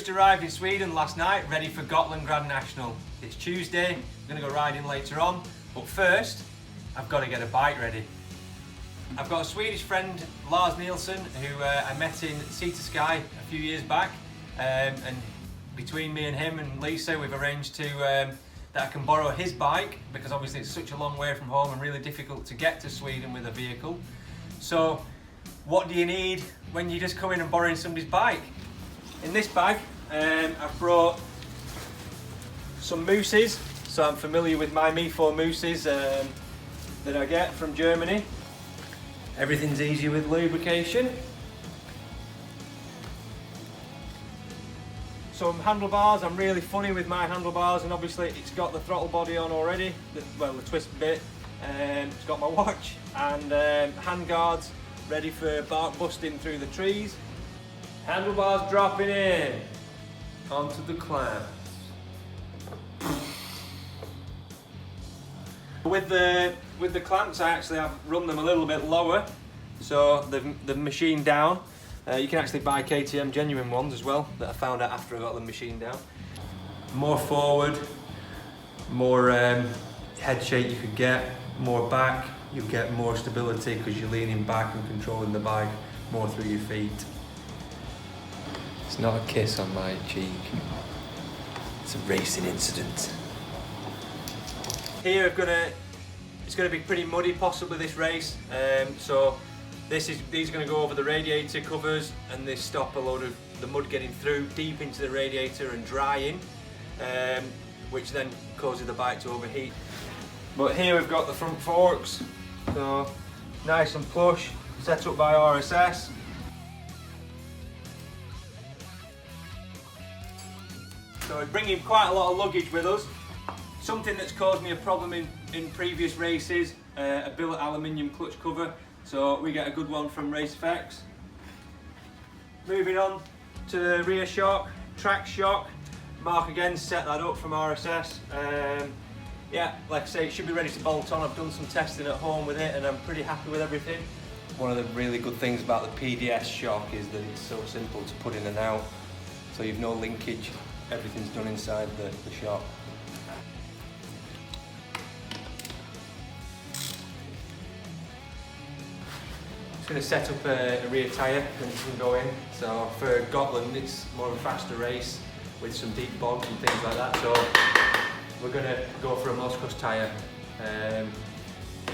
just arrived in Sweden last night, ready for Gotland Grand National. It's Tuesday, I'm going to go riding later on, but first, I've got to get a bike ready. I've got a Swedish friend, Lars Nielsen, who I met in Sea to Sky a few years back, and between me and him and Lisa, we've arranged that I can borrow his bike, because obviously it's such a long way from home and really difficult to get to Sweden with a vehicle. So, what do you need when you just come in and borrowing somebody's bike? In this bag, I've brought some mousses. So I'm familiar with my Me4 mousses that I get from Germany. Everything's easy with lubrication. Some handlebars. I'm really funny with my handlebars, and obviously it's got the throttle body on already, the twist bit. It's got my watch and hand guards ready for bark busting through the trees. Handlebars dropping in onto the clamps. With the clamps, I actually have run them a little bit lower, so they've machined down. You can actually buy KTM genuine ones as well, that I found out after I got them machined down. More forward, more head shake you could get, more back, you'll get more stability because you're leaning back and controlling the bike more through your feet. It's not a kiss on my cheek, it's a racing incident. Here it's going to be pretty muddy possibly this race, so these are going to go over the radiator covers, and they stop a load of the mud getting through deep into the radiator and drying, which then causes the bike to overheat. But here we've got the front forks, so nice and plush, set up by RSS. So we're bringing quite a lot of luggage with us. Something that's caused me a problem in previous races, a billet aluminium clutch cover. So we get a good one from Race Effects. Moving on to the rear shock, track shock. Mark again set that up from RSS. Yeah, like I say, it should be ready to bolt on. I've done some testing at home with it and I'm pretty happy with everything. One of the really good things about the PDS shock is that it's so simple to put in and out. So you've no linkage. Everything's done inside the shop. Just going to set up a rear tyre and it can go in. So for Gotland, it's more of a faster race with some deep bogs and things like that. So we're going to go for a motocross tyre.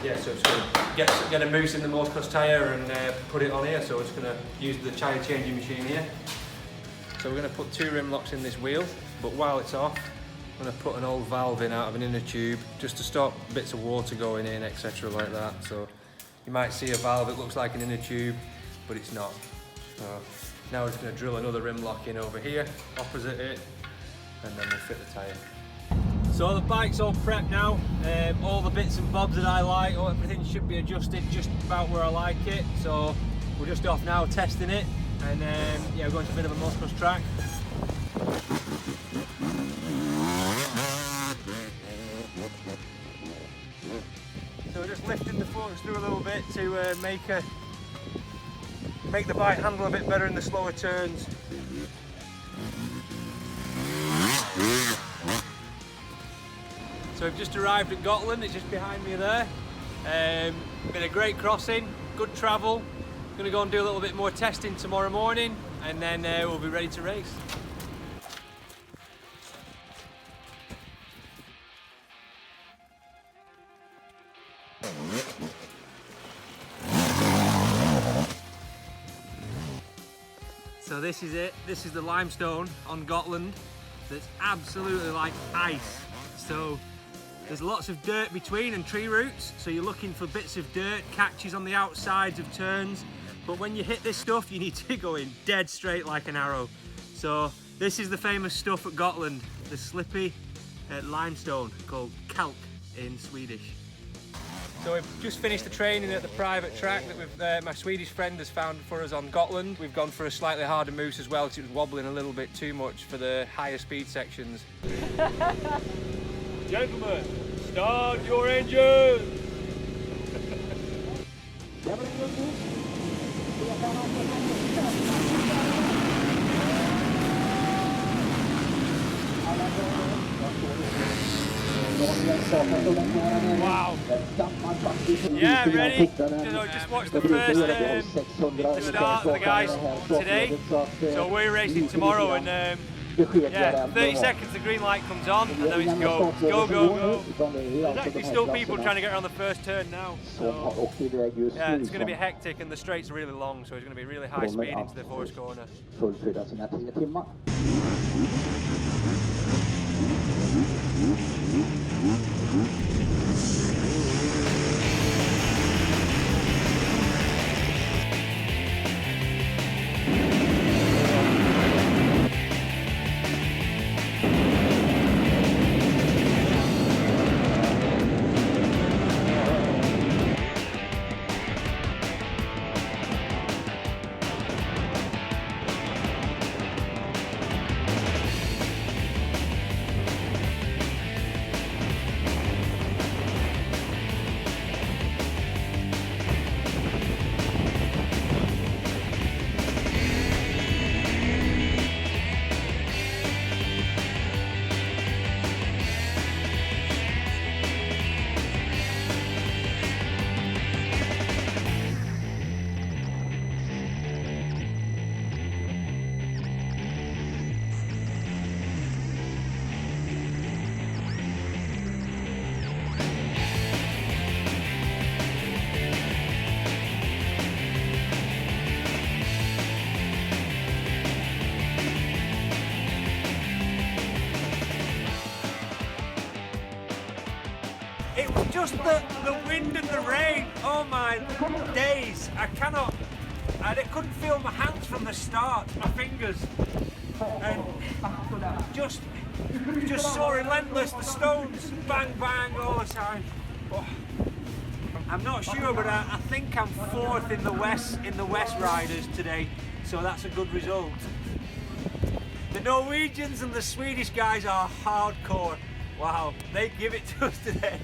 Yeah, so it's going to get a mousse in the motocross tyre and put it on here. So we're just going to use the tyre changing machine here. So we're going to put 2 rim locks in this wheel, but while it's off, I'm going to put an old valve in out of an inner tube just to stop bits of water going in, etc. like that. So you might see a valve that looks like an inner tube, but it's not. So now we're just going to drill another rim lock in over here, opposite it, and then we'll fit the tyre. So the bike's all prepped now, all the bits and bobs that I like, everything should be adjusted just about where I like it. So we're just off now testing it. And yeah, we're going to a bit of a motocross track. So we're just lifting the forks through a little bit to make the bike handle a bit better in the slower turns. So we've just arrived at Gotland, it's just behind me there. Been a great crossing, good travel. Going to go and do a little bit more testing tomorrow morning, and then we'll be ready to race. So this is it. This is the limestone on Gotland that's absolutely like ice. So there's lots of dirt between and tree roots, so you're looking for bits of dirt, catches on the outsides of turns. But when you hit this stuff, you need to go in dead straight like an arrow. So this is the famous stuff at Gotland, the slippy limestone called kalk in Swedish. So we've just finished the training at the private track that my Swedish friend has found for us on Gotland. We've gone for a slightly harder mousse as well because it was wobbling a little bit too much for the higher speed sections. Gentlemen, start your engine! Wow. Yeah, ready? Just watch the first the start of the guys today. So we're racing tomorrow, and yeah, 30 seconds the green light comes on, and then it's go. Go, go, go. There's actually still people trying to get around the first turn now. So, yeah, it's going to be hectic, and the straight's really long, so it's going to be really high speed into the forest corner. It was just the wind and the rain. Oh my days! I couldn't feel my hands from the start, my fingers, and just so relentless. The stones, bang bang all the time. Oh, I'm not sure, but I think I'm fourth in the WESS riders today, so that's a good result. The Norwegians and the Swedish guys are hardcore. Wow, they give it to us today.